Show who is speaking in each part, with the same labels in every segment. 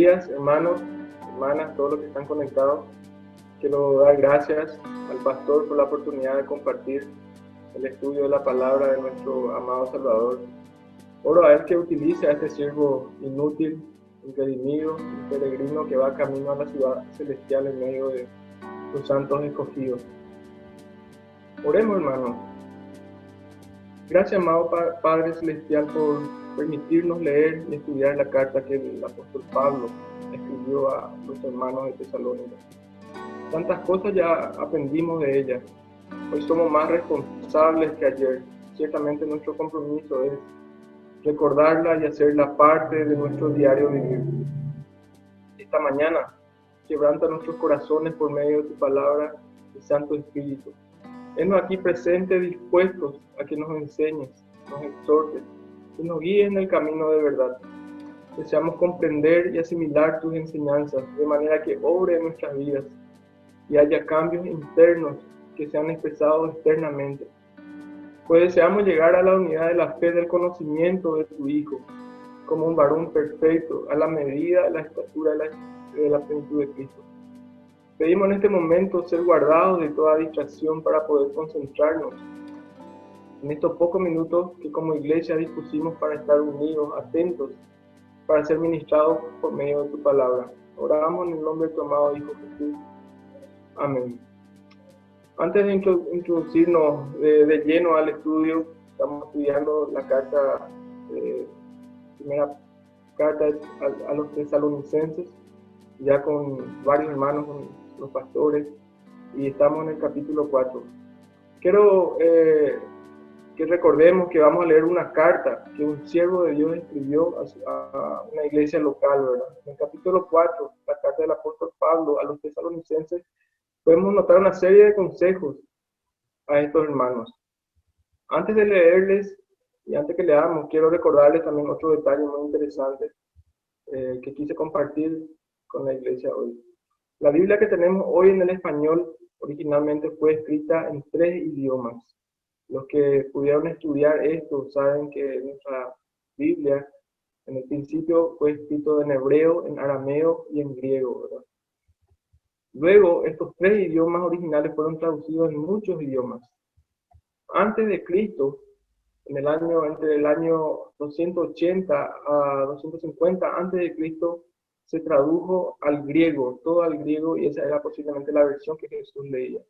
Speaker 1: días, hermanos, hermanas, todos los que están conectados. Quiero dar gracias al pastor por la oportunidad de compartir el estudio de la palabra de nuestro amado Salvador. Oro a Él que utilice a este siervo inútil, un redimido, un peregrino que va camino a la ciudad celestial en medio de los santos escogidos. Oremos, hermanos. Gracias, amado Padre Celestial, por permitirnos leer y estudiar la carta que el apóstol Pablo escribió a los hermanos de Tesalónica. Tantas cosas ya aprendimos de ella. Hoy somos más responsables que ayer. Ciertamente nuestro compromiso es recordarla y hacerla parte de nuestro diario vivir. Esta mañana, quebranta nuestros corazones por medio de tu palabra y Santo Espíritu. Enos aquí presentes, dispuestos a que nos enseñes, nos exhortes y nos guíes en el camino de verdad. Deseamos comprender y asimilar tus enseñanzas de manera que obre en nuestras vidas y haya cambios internos que sean expresados externamente. Pues deseamos llegar a la unidad de la fe del conocimiento de tu Hijo, como un varón perfecto, a la medida de la estatura de la plenitud de Cristo. Pedimos en este momento ser guardados de toda distracción para poder concentrarnos en estos pocos minutos que como iglesia dispusimos para estar unidos, atentos, para ser ministrados por medio de tu palabra. Oramos en el nombre de tu amado Hijo Jesús. Amén. Antes de introducirnos de lleno al estudio, estamos estudiando la primera carta a los tesalonicenses, ya con varios hermanos, con los pastores, y estamos en el capítulo 4. Quiero que recordemos que vamos a leer una carta que un siervo de Dios escribió a una iglesia local, ¿verdad? En el capítulo 4, la carta del apóstol Pablo a los tesalonicenses, podemos notar una serie de consejos a estos hermanos. Antes de leerles y antes que leamos, quiero recordarles también otro detalle muy interesante que quise compartir con la iglesia hoy. La Biblia que tenemos hoy en el español originalmente fue escrita en 3 idiomas. Los que pudieron estudiar esto saben que nuestra Biblia en el principio fue escrito en hebreo, en arameo y en griego, ¿verdad? Luego, estos 3 idiomas originales fueron traducidos en muchos idiomas. Antes de Cristo, entre el año 280 a 250 antes de Cristo, se tradujo al griego, todo al griego, y esa era posiblemente la versión que Jesús leía.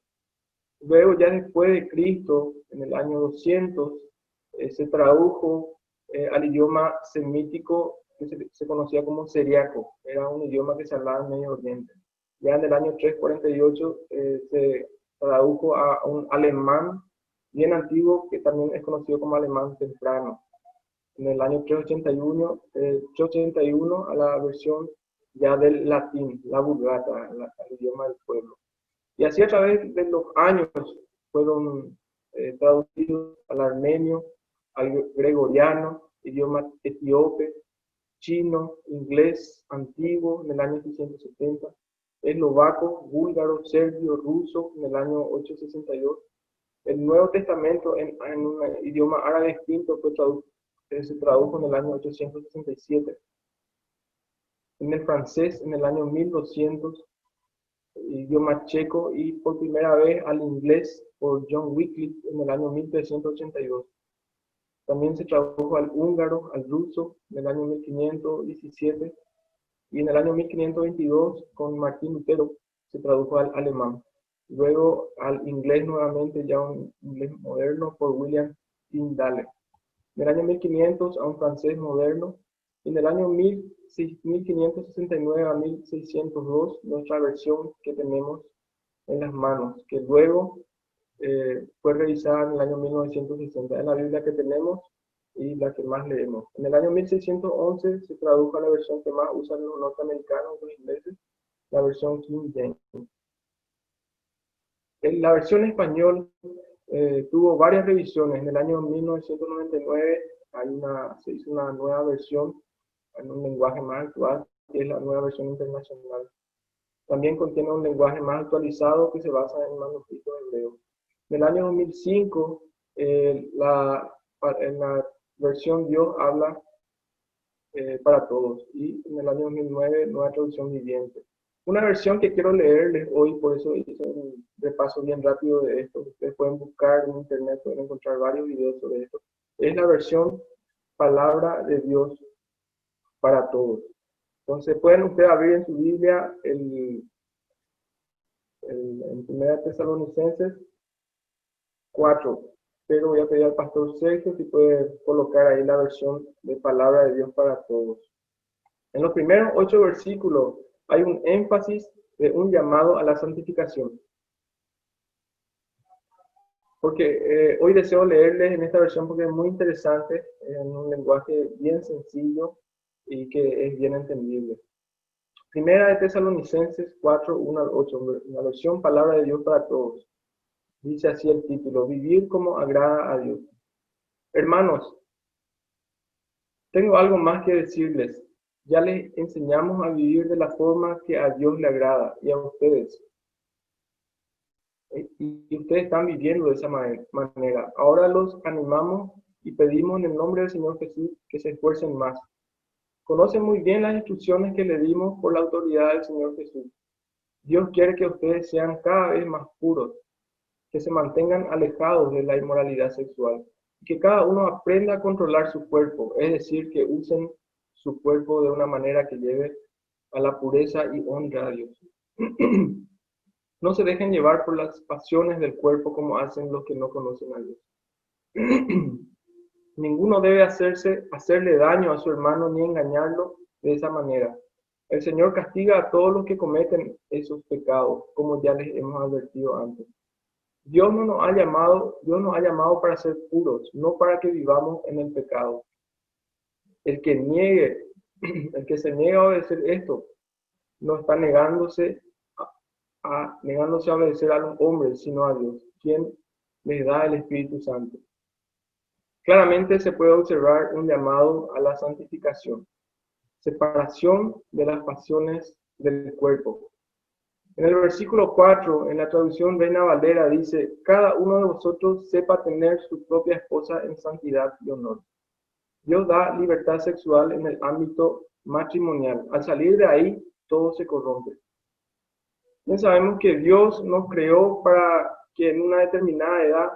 Speaker 1: Luego, ya después de Cristo, en el año 200, se tradujo al idioma semítico que se conocía como siriaco. Era un idioma que se hablaba en Medio Oriente. Ya en el año 348 se tradujo a un alemán bien antiguo que también es conocido como alemán temprano. En el año 381 a la versión ya del latín, la Vulgata, el idioma del pueblo. Y así a través de los años fueron traducidos al armenio, al gregoriano, idioma etíope, chino, inglés antiguo en el año 670, eslovaco, búlgaro, serbio, ruso en el año 862. El Nuevo Testamento en un idioma árabe extinto se tradujo en el año 867. En el francés en el año 1200, idioma checo, y por primera vez al inglés por John Wycliffe en el año 1382. También se tradujo al húngaro, al ruso en el año 1517, y en el año 1522 con Martín Lutero se tradujo al alemán. Luego al inglés nuevamente, ya un inglés moderno, por William Tyndale. En el año 1500 a un francés moderno. Y en el año 1569 a 1602, nuestra versión que tenemos en las manos, que luego fue revisada en el año 1960. Es la Biblia que tenemos y la que más leemos. En el año 1611 se tradujo a la versión que más usan los norteamericanos, los ingleses, la versión King James. La versión en español tuvo varias revisiones. En el año 1999 se hizo una nueva versión en un lenguaje más actual, que es la nueva versión internacional. También contiene un lenguaje más actualizado que se basa en manuscritos hebreos. En el año 2005, en la versión Dios habla para todos. Y en el año 2009, nueva traducción viviente. Una versión que quiero leerles hoy, por eso hice un repaso bien rápido de esto. Ustedes pueden buscar en internet, pueden encontrar varios videos sobre esto. Es la versión Palabra de Dios para todos. Entonces pueden ustedes abrir en su Biblia en 1 Tesalonicenses 4. Pero voy a pedir al pastor Sergio si puede colocar ahí la versión de Palabra de Dios para todos. En los primeros 8 versículos hay un énfasis de un llamado a la santificación. Porque hoy deseo leerles en esta versión porque es muy interesante, en un lenguaje bien sencillo y que es bien entendible. Primera de Tesalonicenses 4, 1 al 8, la versión Palabra de Dios para todos. Dice así el título: Vivir como agrada a Dios. Hermanos, tengo algo más que decirles. Ya les enseñamos a vivir de la forma que a Dios le agrada y a ustedes. Y ustedes están viviendo de esa manera. Ahora los animamos y pedimos en el nombre del Señor Jesús que se esfuercen más. Conocen muy bien las instrucciones que le dimos por la autoridad del Señor Jesús. Dios quiere que ustedes sean cada vez más puros, que se mantengan alejados de la inmoralidad sexual, y que cada uno aprenda a controlar su cuerpo, es decir, que usen su cuerpo de una manera que lleve a la pureza y honra a Dios. No se dejen llevar por las pasiones del cuerpo como hacen los que no conocen a Dios. Ninguno debe hacerle daño a su hermano ni engañarlo de esa manera. El Señor castiga a todos los que cometen esos pecados, como ya les hemos advertido antes. Dios nos ha llamado para ser puros, no para que vivamos en el pecado. El que se niega a obedecer esto, no está negándose a obedecer a los hombres, sino a Dios, quien les da el Espíritu Santo. Claramente se puede observar un llamado a la santificación, separación de las pasiones del cuerpo. En el versículo 4, en la traducción Reina Valera, dice: cada uno de vosotros sepa tener su propia esposa en santidad y honor. Dios da libertad sexual en el ámbito matrimonial. Al salir de ahí, todo se corrompe. Bien sabemos que Dios nos creó para que en una determinada edad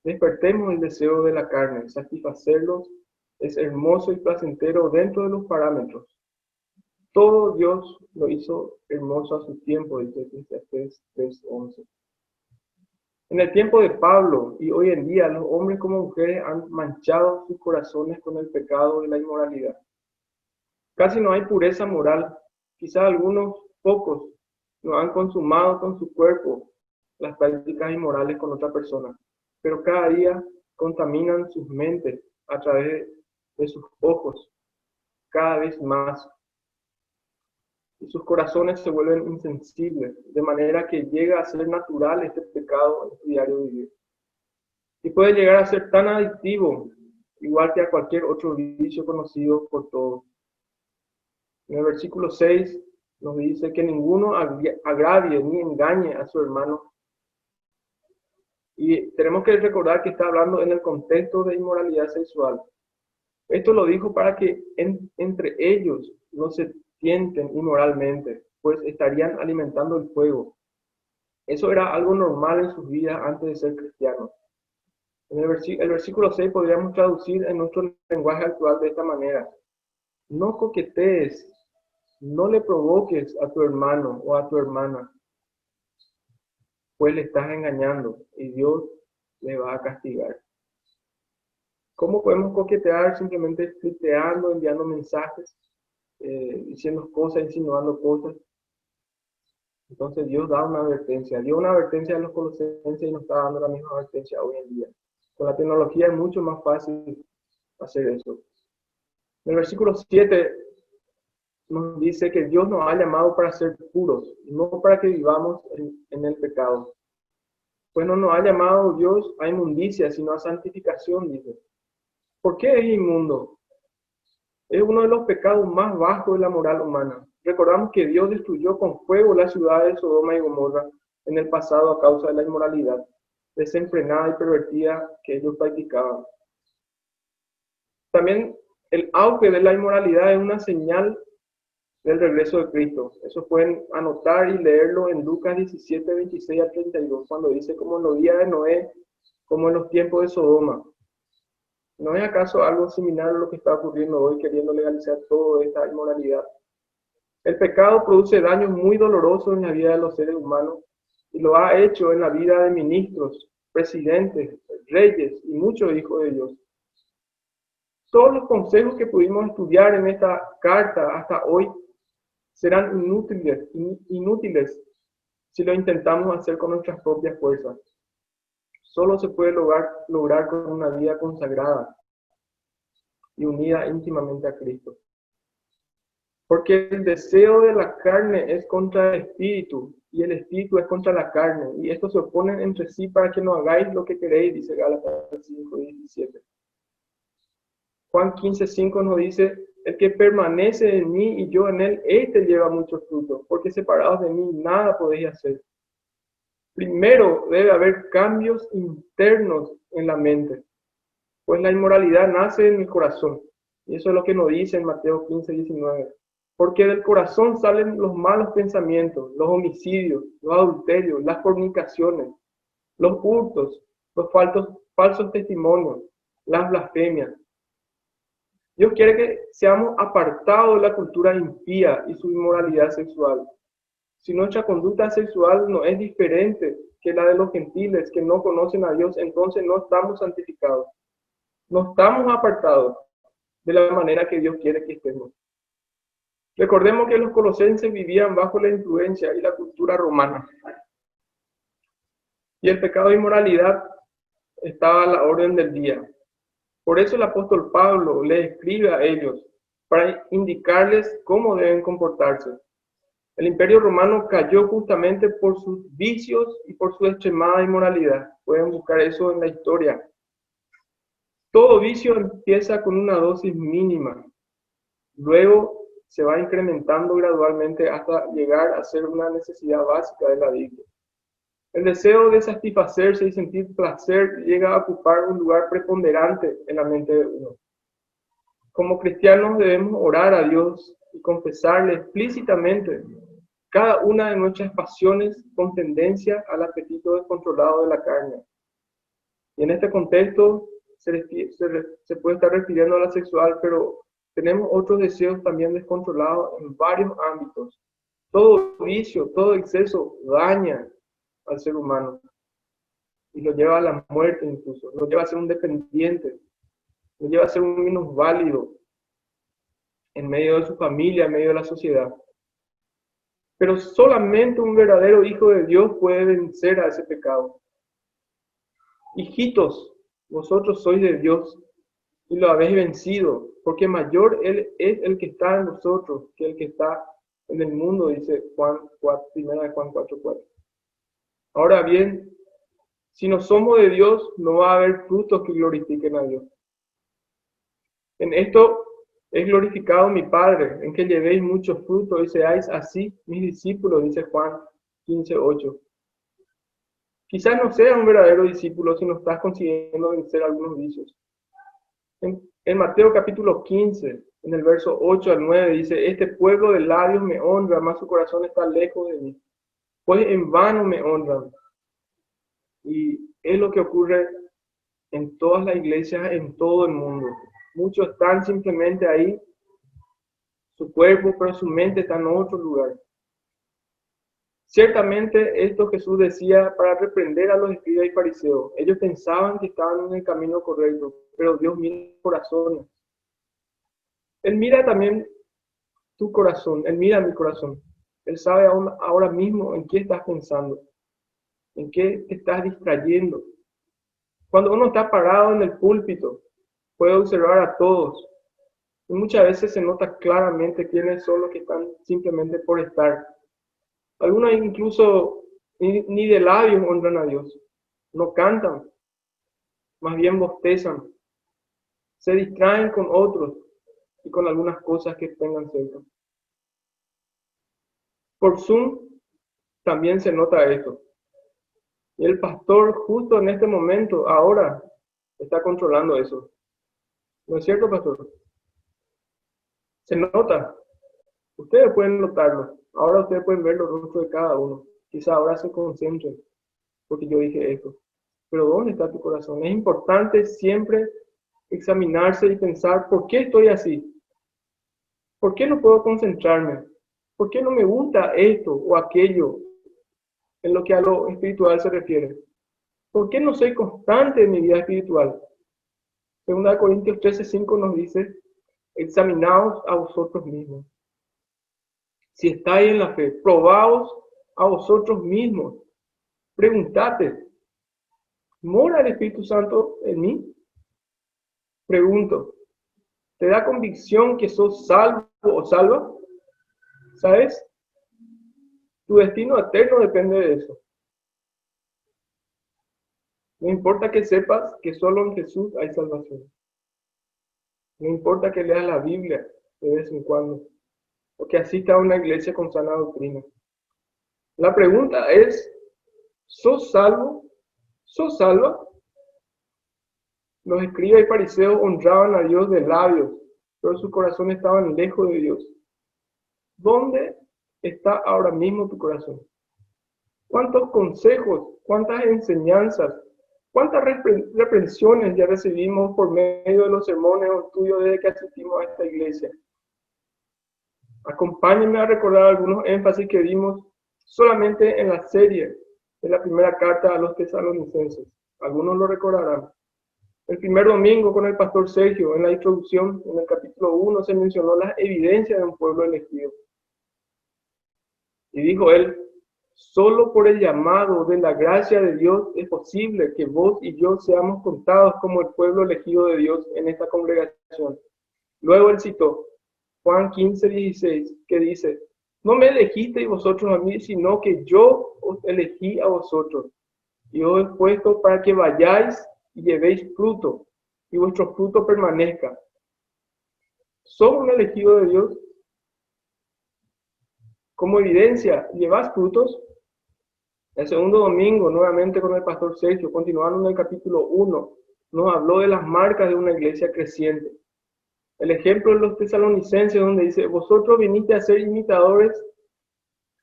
Speaker 1: despertemos el deseo de la carne. Satisfacerlos es hermoso y placentero dentro de los parámetros. Todo Dios lo hizo hermoso a su tiempo, dice Eclesiastés 3:11. En el tiempo de Pablo y hoy en día, los hombres como mujeres han manchado sus corazones con el pecado de la inmoralidad. Casi no hay pureza moral. Quizá algunos pocos no han consumado con su cuerpo las prácticas inmorales con otra persona, pero cada día contaminan sus mentes a través de sus ojos cada vez más. Y sus corazones se vuelven insensibles, de manera que llega a ser natural este pecado en su diario vivir. Y puede llegar a ser tan adictivo, igual que a cualquier otro vicio conocido por todos. En el versículo 6 nos dice que ninguno agravie ni engañe a su hermano. Y tenemos que recordar que está hablando en el contexto de inmoralidad sexual. Esto lo dijo para que entre ellos no se tienten inmoralmente, pues estarían alimentando el fuego. Eso era algo normal en sus vidas antes de ser cristianos. En el versículo 6 podríamos traducir en nuestro lenguaje actual de esta manera: no coquetees, no le provoques a tu hermano o a tu hermana, pues le estás engañando y Dios le va a castigar. ¿Cómo podemos coquetear? Simplemente flirteando, enviando mensajes, diciendo cosas, insinuando cosas. Entonces Dios da una advertencia. Dio una advertencia a los colosenses y nos está dando la misma advertencia hoy en día. Con la tecnología es mucho más fácil hacer eso. En el versículo 7 nos dice que Dios nos ha llamado para ser puros, no para que vivamos en el pecado. Pues no nos ha llamado Dios a inmundicia, sino a santificación, dice. ¿Por qué es inmundo? Es uno de los pecados más bajos de la moral humana. Recordamos que Dios destruyó con fuego las ciudades de Sodoma y Gomorra en el pasado a causa de la inmoralidad desenfrenada y pervertida que ellos practicaban. También El auge de la inmoralidad es una señal del regreso de Cristo. Eso pueden anotar y leerlo en Lucas 17, 26 a 32, cuando dice como en los días de Noé, como en los tiempos de Sodoma. ¿No es acaso algo similar a lo que está ocurriendo hoy, queriendo legalizar toda esta inmoralidad? El pecado produce daños muy dolorosos en la vida de los seres humanos y lo ha hecho en la vida de ministros, presidentes, reyes y muchos hijos de Dios. Todos los consejos que pudimos estudiar en esta carta hasta hoy serán inútiles si lo intentamos hacer con nuestras propias fuerzas. Solo se puede lograr con una vida consagrada y unida íntimamente a Cristo. Porque el deseo de la carne es contra el espíritu y el espíritu es contra la carne. Y estos se oponen entre sí para que no hagáis lo que queréis, dice Gálatas 5:17. Juan 15:5 nos dice, el que permanece en mí y yo en él, éste lleva muchos frutos, porque separados de mí nada podéis hacer. Primero debe haber cambios internos en la mente, pues la inmoralidad nace en el corazón. Y eso es lo que nos dice en Mateo 15:19. Porque del corazón salen los malos pensamientos, los homicidios, los adulterios, las fornicaciones, los hurtos, los falsos testimonios, las blasfemias. Dios quiere que seamos apartados de la cultura impía y su inmoralidad sexual. Si nuestra conducta sexual no es diferente que la de los gentiles que no conocen a Dios, entonces no estamos santificados. No estamos apartados de la manera que Dios quiere que estemos. Recordemos que los colosenses vivían bajo la influencia y la cultura romana. Y el pecado de inmoralidad estaba a la orden del día. Por eso el apóstol Pablo le escribe a ellos para indicarles cómo deben comportarse. El imperio romano cayó justamente por sus vicios y por su extremada inmoralidad. Pueden buscar eso en la historia. Todo vicio empieza con una dosis mínima. Luego se va incrementando gradualmente hasta llegar a ser una necesidad básica de la vida. El deseo de satisfacerse y sentir placer llega a ocupar un lugar preponderante en la mente de uno. Como cristianos debemos orar a Dios y confesarle explícitamente cada una de nuestras pasiones con tendencia al apetito descontrolado de la carne. Y en este contexto se puede estar refiriendo a la sexual, pero tenemos otros deseos también descontrolados en varios ámbitos. Todo vicio, todo exceso daña al ser humano y lo lleva a la muerte incluso, lo lleva a ser un dependiente, lo lleva a ser un minusválido en medio de su familia, en medio de la sociedad. Pero solamente un verdadero hijo de Dios puede vencer a ese pecado. Hijitos, vosotros sois de Dios y lo habéis vencido, porque mayor Él es el que está en vosotros que el que está en el mundo, dice Juan 4, 1 Juan 4:4. Ahora bien, si no somos de Dios, no va a haber frutos que glorifiquen a Dios. En esto es glorificado mi Padre, en que llevéis muchos frutos y seáis así mis discípulos, dice Juan 15:8. Quizás no seas un verdadero discípulo si no estás consiguiendo vencer algunos vicios. En Mateo capítulo 15, en el verso 8 al 9, dice, este pueblo de labios me honra, mas su corazón está lejos de mí. Pues en vano me honran. Y es lo que ocurre en todas las iglesias, en todo el mundo. Muchos están simplemente ahí, su cuerpo, pero su mente está en otro lugar. Ciertamente esto Jesús decía para reprender a los escribas y fariseos. Ellos pensaban que estaban en el camino correcto, pero Dios mira corazones. Él mira también tu corazón, Él mira mi corazón. Él sabe ahora mismo en qué estás pensando, en qué te estás distrayendo. Cuando uno está parado en el púlpito, puede observar a todos. Y muchas veces se nota claramente quiénes son los que están simplemente por estar. Algunos incluso ni de labios honran a Dios. No cantan, más bien bostezan. Se distraen con otros y con algunas cosas que tengan cerca. Por Zoom también se nota esto. Y el pastor justo en este momento, ahora, está controlando eso. ¿No es cierto, pastor? Se nota. Ustedes pueden notarlo. Ahora ustedes pueden ver los rostros de cada uno. Quizá ahora se concentren, porque yo dije esto. Pero ¿dónde está tu corazón? Es importante siempre examinarse y pensar, ¿por qué estoy así? ¿Por qué no puedo concentrarme? ¿Por qué no me gusta esto o aquello en lo que a lo espiritual se refiere? ¿Por qué no soy constante en mi vida espiritual? Segunda Corintios 13:5 nos dice, examinaos a vosotros mismos. Si estáis en la fe, probaos a vosotros mismos. Preguntate, ¿mora el Espíritu Santo en mí? Pregunto, ¿te da convicción que sos salvo o salva? ¿Sabes? Tu destino eterno depende de eso. No importa que sepas que solo en Jesús hay salvación. No importa que leas la Biblia de vez en cuando, o que asistas a una iglesia con sana doctrina. La pregunta es, ¿sos salvo? ¿Sos salva? Los escribas y fariseos honraban a Dios de labios, pero sus corazones estaban lejos de Dios. ¿Dónde está ahora mismo tu corazón? ¿Cuántos consejos, cuántas enseñanzas, cuántas reprensiones ya recibimos por medio de los sermones o estudios desde que asistimos a esta iglesia? Acompáñenme a recordar algunos énfasis que dimos solamente en la serie de la primera carta a los tesalonicenses. Algunos lo recordarán. El primer domingo con el pastor Sergio, en la introducción, en el capítulo 1, se mencionó las evidencias de un pueblo elegido. Y dijo él, solo por el llamado de la gracia de Dios es posible que vos y yo seamos contados como el pueblo elegido de Dios en esta congregación. Luego él citó Juan 15:16, que dice, no me elegisteis vosotros a mí, sino que yo os elegí a vosotros. Y os he puesto para que vayáis y llevéis fruto, y vuestro fruto permanezca. ¿Sos un elegido de Dios? Como evidencia, ¿llevas frutos? El segundo domingo, nuevamente con el pastor Sergio, continuando en el capítulo 1, nos habló de las marcas de una iglesia creciente. El ejemplo de los tesalonicenses, donde dice, vosotros viniste a ser imitadores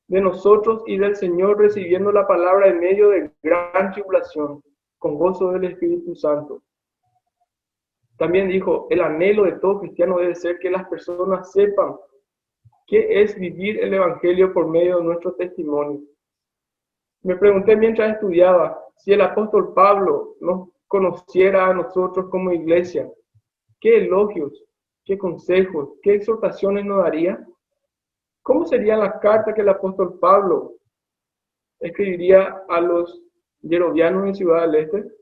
Speaker 1: de nosotros y del Señor, recibiendo la palabra en medio de gran tribulación, con gozo del Espíritu Santo. También dijo, el anhelo de todo cristiano debe ser que las personas sepan qué es vivir el Evangelio por medio de nuestro testimonio. Me pregunté mientras estudiaba si el apóstol Pablo nos conociera a nosotros como iglesia, ¿qué elogios, qué consejos, qué exhortaciones nos daría? ¿Cómo sería la carta que el apóstol Pablo escribiría a los yerodianos en Ciudad del Este?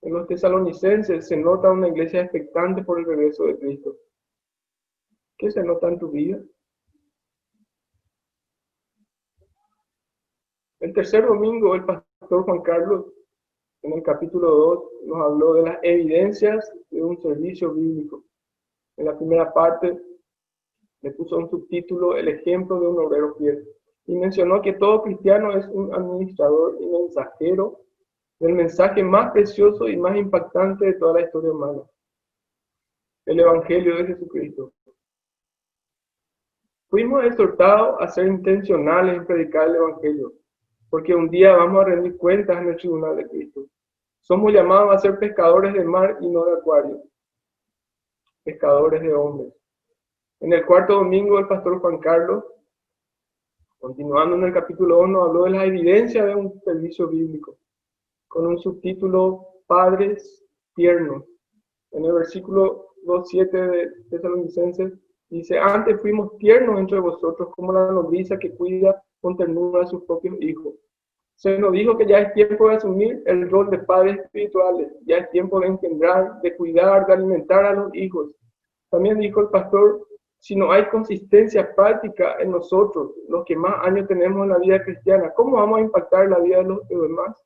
Speaker 1: En los tesalonicenses se nota una iglesia expectante por el regreso de Cristo. ¿Qué se nota en tu vida? El tercer domingo, el pastor Juan Carlos, en el capítulo 2, nos habló de las evidencias de un servicio bíblico. En la primera parte, le puso un subtítulo, el ejemplo de un obrero fiel. Y mencionó que todo cristiano es un administrador y mensajero del mensaje más precioso y más impactante de toda la historia humana, el Evangelio de Jesucristo. Fuimos exhortados a ser intencionales en predicar el Evangelio, porque un día vamos a rendir cuentas en el tribunal de Cristo. Somos llamados a ser pescadores de mar y no de acuario, pescadores de hombres. En el cuarto domingo, el pastor Juan Carlos, continuando en el capítulo 1, habló de la evidencia de un servicio bíblico, con un subtítulo, Padres Tiernos. En el versículo 2:7 de Tesalonicenses, dice, antes fuimos tiernos entre vosotros como la nodriza que cuida con ternura a sus propios hijos. Se nos dijo que ya es tiempo de asumir el rol de padres espirituales, ya es tiempo de engendrar, de cuidar, de alimentar a los hijos. También dijo el pastor, si no hay consistencia práctica en nosotros, los que más años tenemos en la vida cristiana, ¿cómo vamos a impactar la vida de los demás?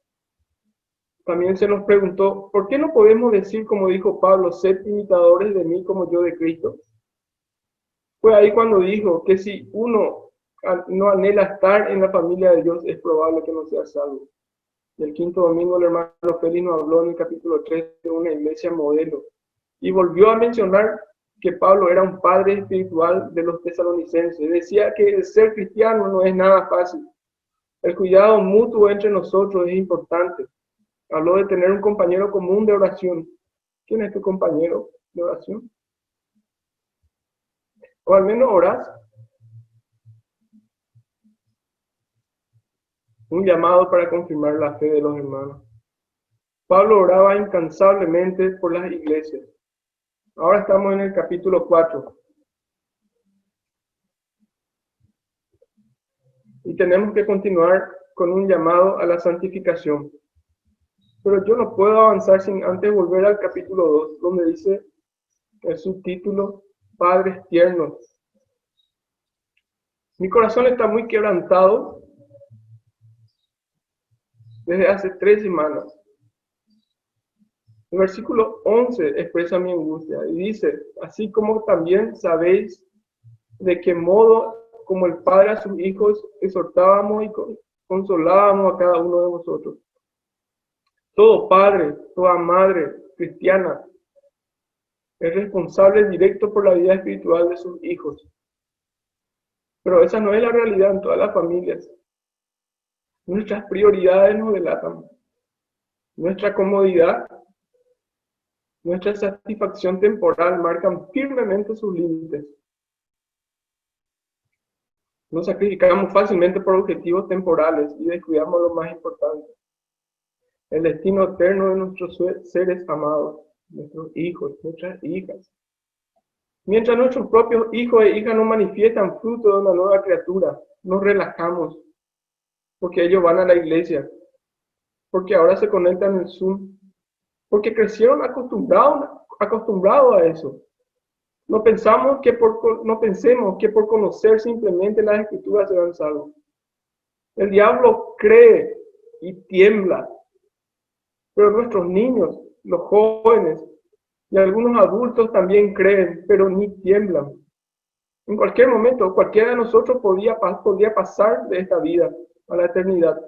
Speaker 1: También se nos preguntó, ¿por qué no podemos decir, como dijo Pablo, sed imitadores de mí como yo de Cristo? Fue ahí cuando dijo que si uno no anhela estar en la familia de Dios, es probable que no sea salvo. Y el quinto domingo el hermano Félix nos habló en el capítulo 3 de una iglesia modelo. Y volvió a mencionar que Pablo era un padre espiritual de los tesalonicenses. Decía que el ser cristiano no es nada fácil. El cuidado mutuo entre nosotros es importante. Habló de tener un compañero común de oración. ¿Quién es tu compañero de oración? O al menos orás. Un llamado para confirmar la fe de los hermanos. Pablo oraba incansablemente por las iglesias. Ahora estamos en el capítulo 4. Y tenemos que continuar con un llamado a la santificación. Pero yo no puedo avanzar sin antes volver al capítulo 2, donde dice el subtítulo, Padres tiernos. Mi corazón está muy quebrantado desde hace 3 semanas. El versículo 11 expresa mi angustia y dice, así como también sabéis de qué modo, como el Padre a sus hijos, exhortábamos y consolábamos a cada uno de vosotros. Todo padre, toda madre cristiana es responsable directo por la vida espiritual de sus hijos. Pero esa no es la realidad en todas las familias. Nuestras prioridades nos delatan. Nuestra comodidad, nuestra satisfacción temporal marcan firmemente sus límites. Nos sacrificamos fácilmente por objetivos temporales y descuidamos lo más importante. El destino eterno de nuestros seres amados, nuestros hijos, nuestras hijas. Mientras nuestros propios hijos e hijas no manifiestan fruto de una nueva criatura, nos relajamos, porque ellos van a la iglesia, porque ahora se conectan en Zoom, porque crecieron acostumbrados a eso. No pensemos que por conocer simplemente las Escrituras serán salvos. El diablo cree y tiembla, pero nuestros niños, los jóvenes y algunos adultos también creen, pero ni tiemblan. En cualquier momento, cualquiera de nosotros podría pasar de esta vida a la eternidad.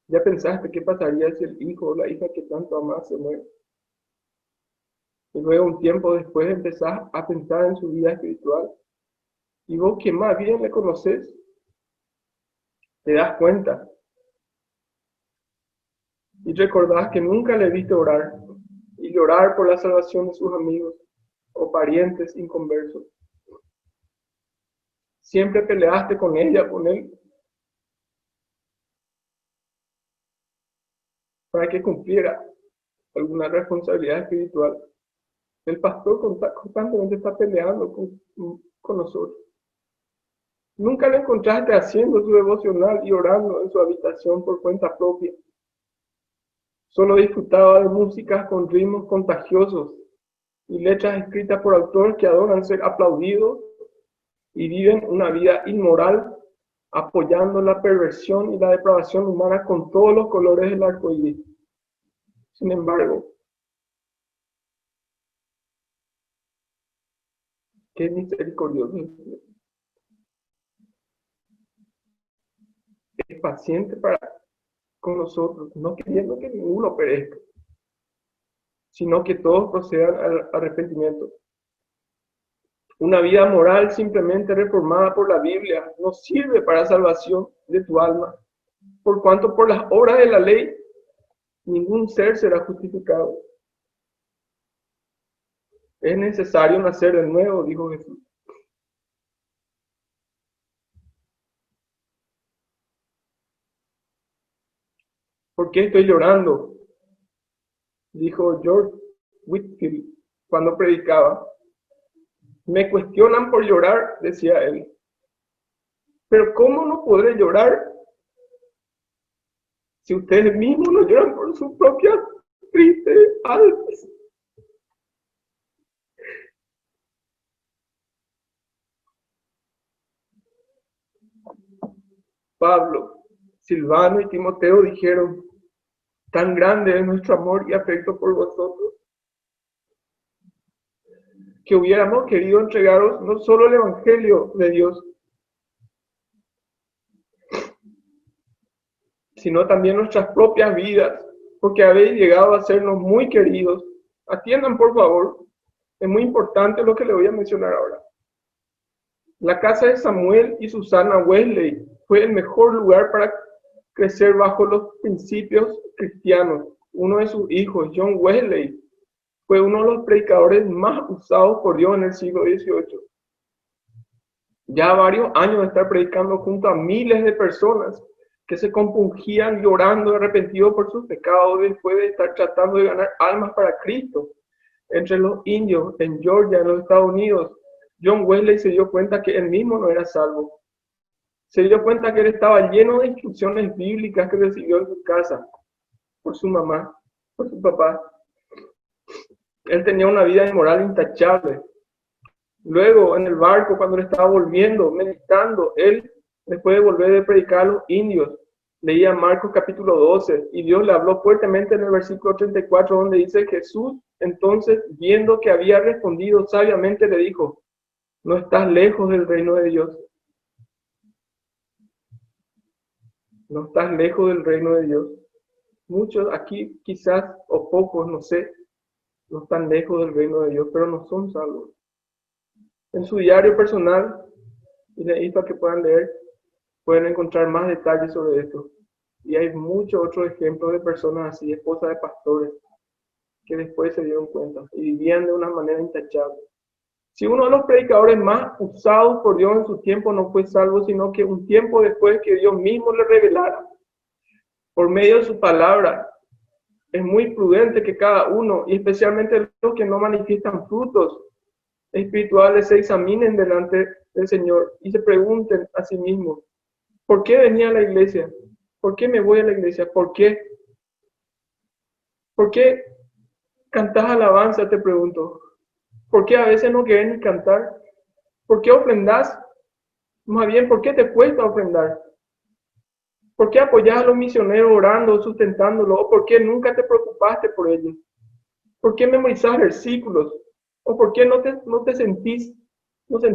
Speaker 1: ¿Ya pensaste qué pasaría si el hijo o la hija que tanto amas se muere? Y luego un tiempo después empezás a pensar en su vida espiritual. Y vos que más bien le conoces, te das cuenta. Y recordás que nunca le viste orar y llorar por la salvación de sus amigos o parientes inconversos. Siempre peleaste con ella, con él, para que cumpliera alguna responsabilidad espiritual. El pastor constantemente está peleando con nosotros. Nunca le encontraste haciendo su devocional y orando en su habitación por cuenta propia. Solo disfrutaba de músicas con ritmos contagiosos y letras escritas por autores que adoran ser aplaudidos y viven una vida inmoral, apoyando la perversión y la depravación humana con todos los colores del arco iris. Sin embargo, qué misericordioso es paciente con nosotros, no queriendo que ninguno perezca, sino que todos procedan al arrepentimiento. Una vida moral simplemente reformada por la Biblia no sirve para salvación de tu alma, por cuanto por las obras de la ley ningún ser será justificado. Es necesario nacer de nuevo, dijo Jesús. ¿Por qué estoy llorando?, dijo George Whitefield cuando predicaba. Me cuestionan por llorar, decía él. Pero ¿cómo no podré llorar si ustedes mismos no lloran por sus propias tristes almas? Pablo, Silvano y Timoteo dijeron, tan grande es nuestro amor y afecto por vosotros, que hubiéramos querido entregaros no solo el Evangelio de Dios, sino también nuestras propias vidas, porque habéis llegado a sernos muy queridos. Atiendan, por favor. Es muy importante lo que le voy a mencionar ahora. La casa de Samuel y Susana Wesley fue el mejor lugar para crecer bajo los principios cristianos. Uno de sus hijos, John Wesley, fue uno de los predicadores más usados por Dios en el siglo XVIII. Ya varios años de estar predicando junto a miles de personas que se compungían llorando, arrepentidos por sus pecados, después de estar tratando de ganar almas para Cristo entre los indios en Georgia, en los Estados Unidos. John Wesley se dio cuenta que él mismo no era salvo. Se dio cuenta que él estaba lleno de instrucciones bíblicas que recibió en su casa, por su mamá, por su papá. Él tenía una vida moral intachable. Luego, en el barco, cuando él estaba volviendo, meditando, él, después de volver de predicar a los indios, leía Marcos capítulo 12, y Dios le habló fuertemente en el versículo 34, donde dice: Jesús, entonces, viendo que había respondido sabiamente, le dijo: no estás lejos del reino de Dios. No estás lejos del reino de Dios. Muchos aquí, quizás, o pocos, no sé, no están lejos del reino de Dios, pero no son salvos. En su diario personal, y le invito a que puedan leer, pueden encontrar más detalles sobre esto. Y hay muchos otros ejemplos de personas así, esposas de pastores, que después se dieron cuenta y vivían de una manera intachable. Si uno de los predicadores más usados por Dios en su tiempo no fue salvo, sino que un tiempo después que Dios mismo le revelara por medio de su palabra, es muy prudente que cada uno, y especialmente los que no manifiestan frutos espirituales, se examinen delante del Señor y se pregunten a sí mismos: ¿por qué venía a la iglesia? ¿Por qué me voy a la iglesia? ¿Por qué? ¿Por qué cantás alabanza? Te pregunto. ¿Por qué a veces no querés ni cantar? ¿Por qué ofrendás? Más bien, ¿por qué te cuesta ofrendar? ¿Por qué apoyás a los misioneros orando, sustentándolo? ¿O por qué nunca te preocupaste por ellos? ¿Por qué memorizás versículos? ¿O por qué no sentís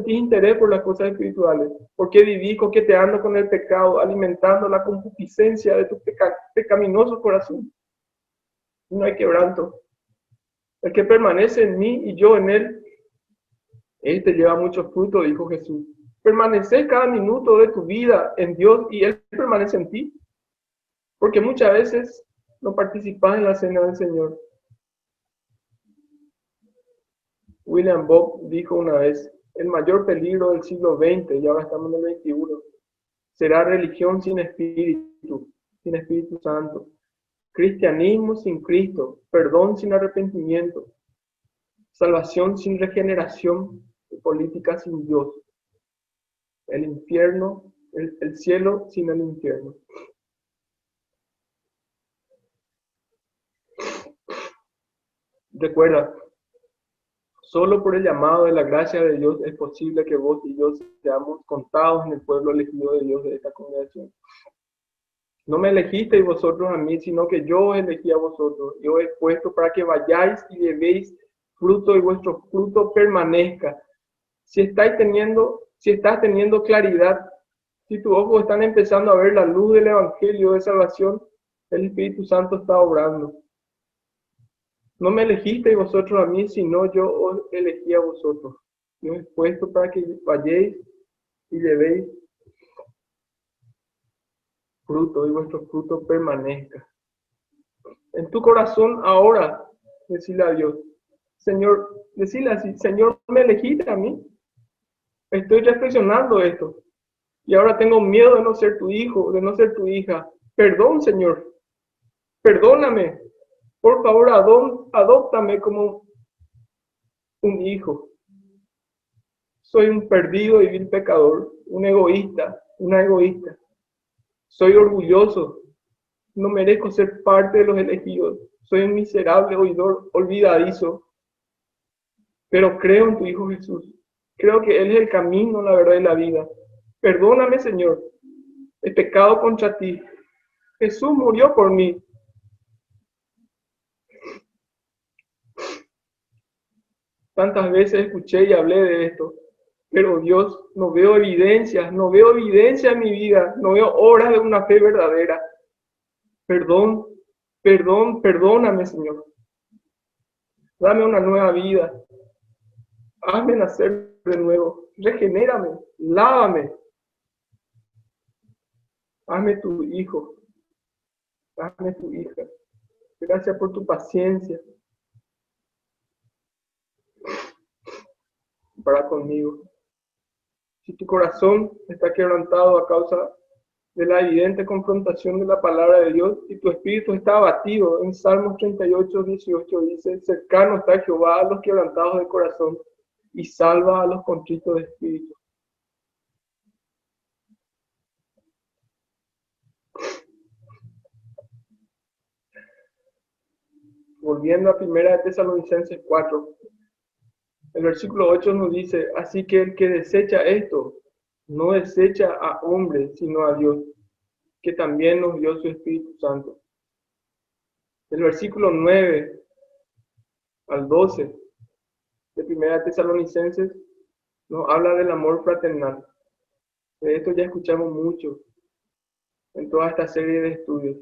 Speaker 1: interés por las cosas espirituales? ¿Por qué vivís coqueteando con el pecado, alimentando la concupiscencia de tu pecaminoso corazón? No hay quebranto. El que permanece en mí y yo en él, este lleva mucho fruto, dijo Jesús. Permanece cada minuto de tu vida en Dios y Él permanece en ti. Porque muchas veces no participas en la cena del Señor. William Bob dijo una vez: el mayor peligro del siglo XX, y ahora estamos en el XXI, será religión sin Espíritu Santo. Cristianismo sin Cristo, perdón sin arrepentimiento, salvación sin regeneración y política sin Dios. El infierno, el cielo sin el infierno. Recuerda, solo por el llamado de la gracia de Dios es posible que vos y yo seamos contados en el pueblo elegido de Dios de esta congregación. No me elegisteis vosotros a mí, sino que yo os elegí a vosotros. Yo os he puesto para que vayáis y llevéis fruto y vuestro fruto permanezca. Si estás teniendo claridad, si tus ojos están empezando a ver la luz del Evangelio de salvación, el Espíritu Santo está obrando. No me elegisteis vosotros a mí, sino yo os elegí a vosotros. Yo os he puesto para que vayáis y llevéis fruto y vuestro fruto permanezca. En tu corazón ahora, decirle a Dios: Señor, decirle así: Señor, me elegiste a mí. Estoy reflexionando esto. Y ahora tengo miedo de no ser tu hijo, de no ser tu hija. Perdón, Señor. Perdóname. Por favor, adóptame como un hijo. Soy un perdido y vil pecador, un egoísta, una egoísta. Soy orgulloso. No merezco ser parte de los elegidos. Soy un miserable oidor olvidadizo. Pero creo en tu Hijo Jesús. Creo que Él es el camino, la verdad y la vida. Perdóname, Señor. He pecado contra ti. Jesús murió por mí. Tantas veces escuché y hablé de esto. Pero Dios, no veo evidencia en mi vida. No veo obras de una fe verdadera. Perdón, Perdóname, Señor. Dame una nueva vida. Hazme nacer de nuevo. Regenérame. Lávame. Hazme tu hijo. Hazme tu hija. Gracias por tu paciencia para conmigo. Si tu corazón está quebrantado a causa de la evidente confrontación de la palabra de Dios y tu espíritu está abatido, en Salmos 38, 18 dice, cercano está Jehová a los quebrantados de corazón y salva a los contritos de espíritu. Volviendo a 1 Tesalonicenses 4, el versículo 8 nos dice, así que el que desecha esto, no desecha a hombre, sino a Dios, que también nos dio su Espíritu Santo. El versículo 9 al 12 de 1 Tesalonicenses nos habla del amor fraternal. De esto ya escuchamos mucho en toda esta serie de estudios.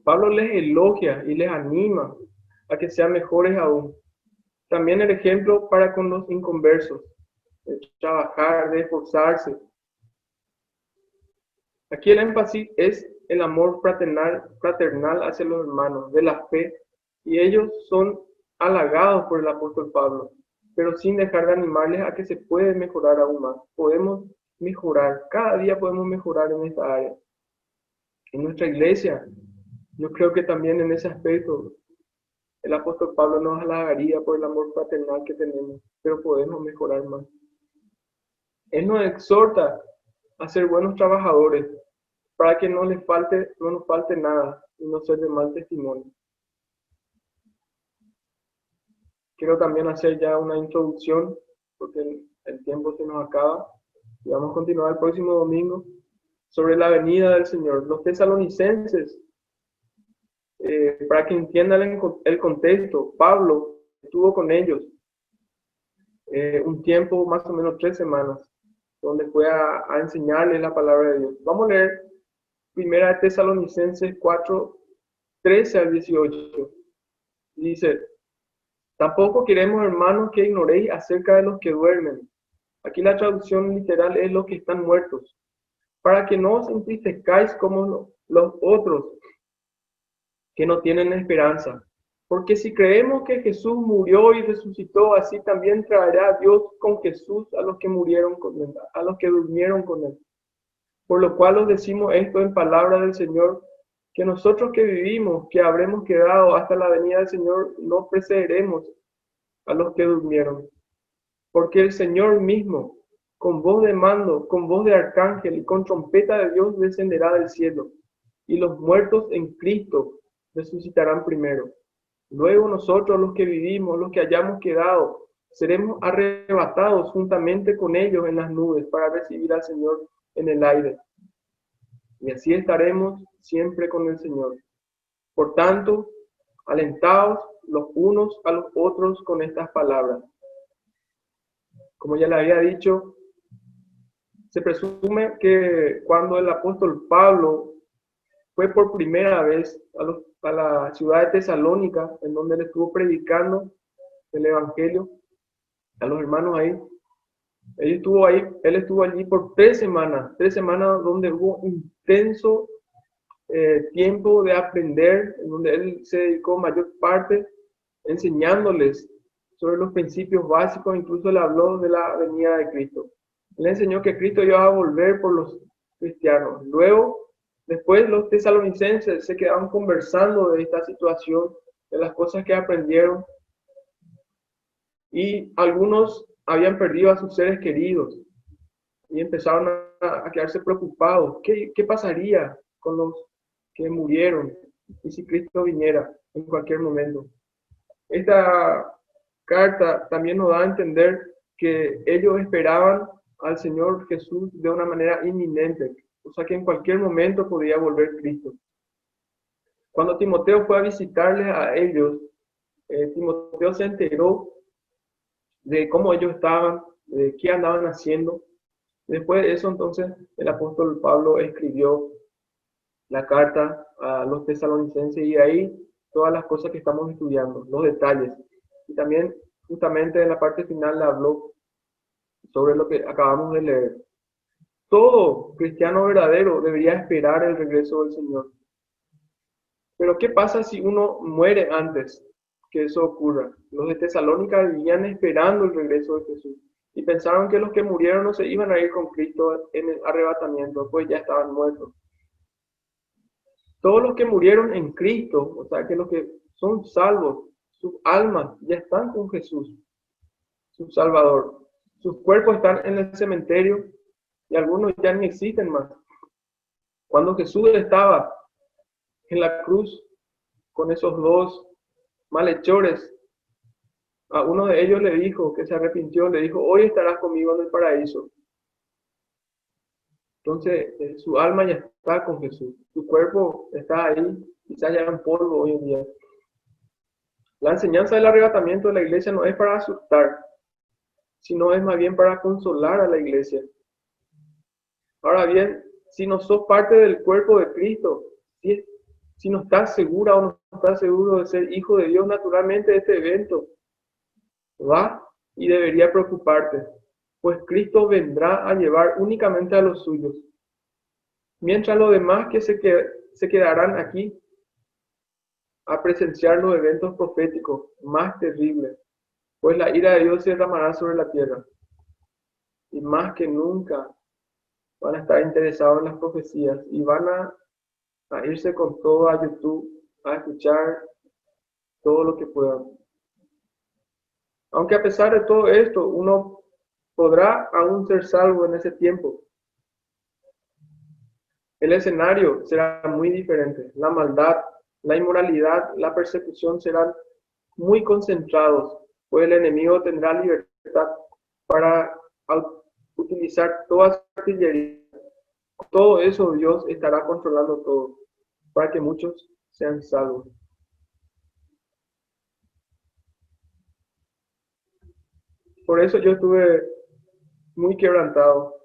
Speaker 1: Pablo les elogia y les anima a que sean mejores aún. También el ejemplo para con los inconversos, de trabajar, de esforzarse. Aquí el énfasis es el amor fraternal hacia los hermanos de la fe, y ellos son halagados por el apóstol Pablo, pero sin dejar de animarles a que se puede mejorar aún más. Podemos mejorar, cada día podemos mejorar en esta área. En nuestra iglesia, yo creo que también en ese aspecto, el apóstol Pablo nos halagaría por el amor fraternal que tenemos, pero podemos mejorar más. Él nos exhorta a ser buenos trabajadores, para que no nos falte nada y no ser de mal testimonio. Quiero también hacer ya una introducción, porque el tiempo se nos acaba, y vamos a continuar el próximo domingo, sobre la venida del Señor. Los tesalonicenses, para que entiendan el contexto, Pablo estuvo con ellos un tiempo, más o menos 3 semanas, donde fue a enseñarles la palabra de Dios. Vamos a leer 1 Tesalonicenses 4, 13 al 18. Dice, tampoco queremos, hermanos, que ignoréis acerca de los que duermen. Aquí la traducción literal es los que están muertos, para que no os entristezcáis como los otros que no tienen esperanza. Porque si creemos que Jesús murió y resucitó, así también traerá Dios con Jesús a los que murieron con él, a los que durmieron con él. Por lo cual os decimos esto en palabra del Señor, que nosotros que vivimos, que habremos quedado hasta la venida del Señor, no precederemos a los que durmieron. Porque el Señor mismo, con voz de mando, con voz de arcángel y con trompeta de Dios descenderá del cielo, y los muertos en Cristo resucitarán primero. Luego nosotros, los que vivimos, los que hayamos quedado, seremos arrebatados juntamente con ellos en las nubes para recibir al Señor en el aire. Y así estaremos siempre con el Señor. Por tanto, alentaos los unos a los otros con estas palabras. Como ya le había dicho, se presume que cuando el apóstol Pablo fue por primera vez a la ciudad de Tesalónica, en donde él estuvo predicando el Evangelio a los hermanos ahí, él estuvo allí por 3 semanas donde hubo intenso tiempo de aprender, en donde él se dedicó mayor parte enseñándoles sobre los principios básicos. Incluso le habló de la venida de Cristo. Él enseñó que Cristo iba a volver por los cristianos. Luego, después los tesalonicenses se quedaban conversando de esta situación, de las cosas que aprendieron, y algunos habían perdido a sus seres queridos y empezaron a quedarse preocupados. ¿Qué pasaría con los que murieron y si Cristo viniera en cualquier momento? Esta carta también nos da a entender que ellos esperaban al Señor Jesús de una manera inminente, o sea que en cualquier momento podía volver Cristo. Cuando Timoteo fue a visitarles a ellos, Timoteo se enteró de cómo ellos estaban, de qué andaban haciendo. Después de eso, entonces, el apóstol Pablo escribió la carta a los tesalonicenses y ahí todas las cosas que estamos estudiando, los detalles. Y también justamente en la parte final le habló sobre lo que acabamos de leer. Todo cristiano verdadero debería esperar el regreso del Señor. Pero ¿qué pasa si uno muere antes que eso ocurra? Los de Tesalónica vivían esperando el regreso de Jesús y pensaron que los que murieron no se iban a ir con Cristo en el arrebatamiento, pues ya estaban muertos. Todos los que murieron en Cristo, o sea que los que son salvos, sus almas ya están con Jesús, su Salvador. Sus cuerpos están en el cementerio y algunos ya ni existen más. Cuando Jesús estaba en la cruz con esos dos malhechores, a uno de ellos le dijo, que se arrepintió, le dijo, hoy estarás conmigo en el paraíso. Entonces, su alma ya está con Jesús. Su cuerpo está ahí, quizás ya en polvo hoy en día. La enseñanza del arrebatamiento de la iglesia no es para asustar, sino es más bien para consolar a la iglesia. Ahora bien, si no sos parte del cuerpo de Cristo, si no estás segura o no estás seguro de ser hijo de Dios, naturalmente este evento va y debería preocuparte, pues Cristo vendrá a llevar únicamente a los suyos, mientras los demás que se quedarán aquí a presenciar los eventos proféticos más terribles, pues la ira de Dios se derramará sobre la tierra, y más que nunca van a estar interesados en las profecías y van a irse con todo a YouTube a escuchar todo lo que puedan. Aunque a pesar de todo esto, uno podrá aún ser salvo en ese tiempo. El escenario será muy diferente. La maldad, la inmoralidad, la persecución serán muy concentrados, pues el enemigo tendrá libertad para utilizar toda su artillería. Todo eso Dios estará controlando todo, para que muchos sean salvos. Por eso yo estuve muy quebrantado,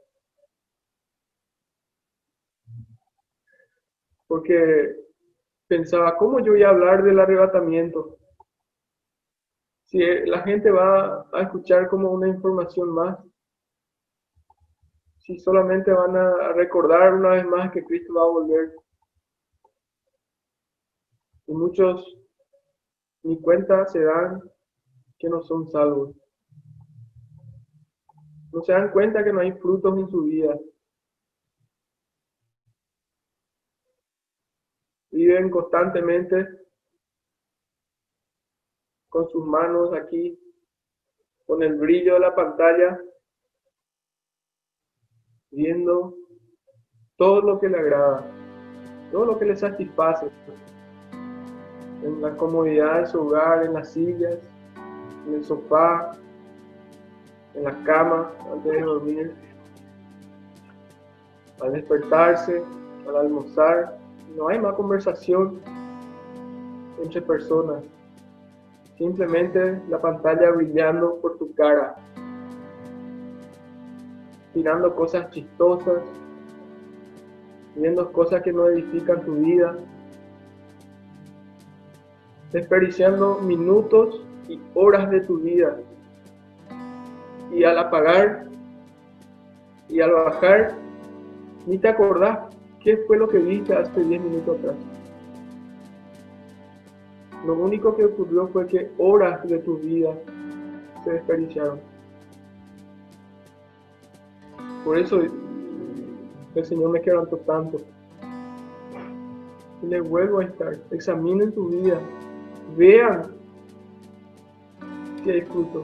Speaker 1: porque pensaba, ¿cómo yo voy a hablar del arrebatamiento? Si la gente va a escuchar como una información más, si solamente van a recordar una vez más que Cristo va a volver. Y muchos ni cuenta se dan que no son salvos. No se dan cuenta que no hay frutos en su vida. Viven constantemente con sus manos aquí, con el brillo de la pantalla, viendo todo lo que le agrada, todo lo que le satisface, en la comodidad de su hogar, en las sillas, en el sofá, en la cama, antes de dormir, al despertarse, al almorzar. No hay más conversación entre personas, simplemente la pantalla brillando por tu cara, tirando cosas chistosas, viendo cosas que no edifican tu vida, desperdiciando minutos y horas de tu vida. Y al apagar y al bajar, ni te acordás qué fue lo que viste hace 10 minutos atrás. Lo único que ocurrió fue que horas de tu vida se desperdiciaron. Por eso el Señor me quebrantó tanto. Y le vuelvo a estar. Examinen tu vida. Vean si hay fruto.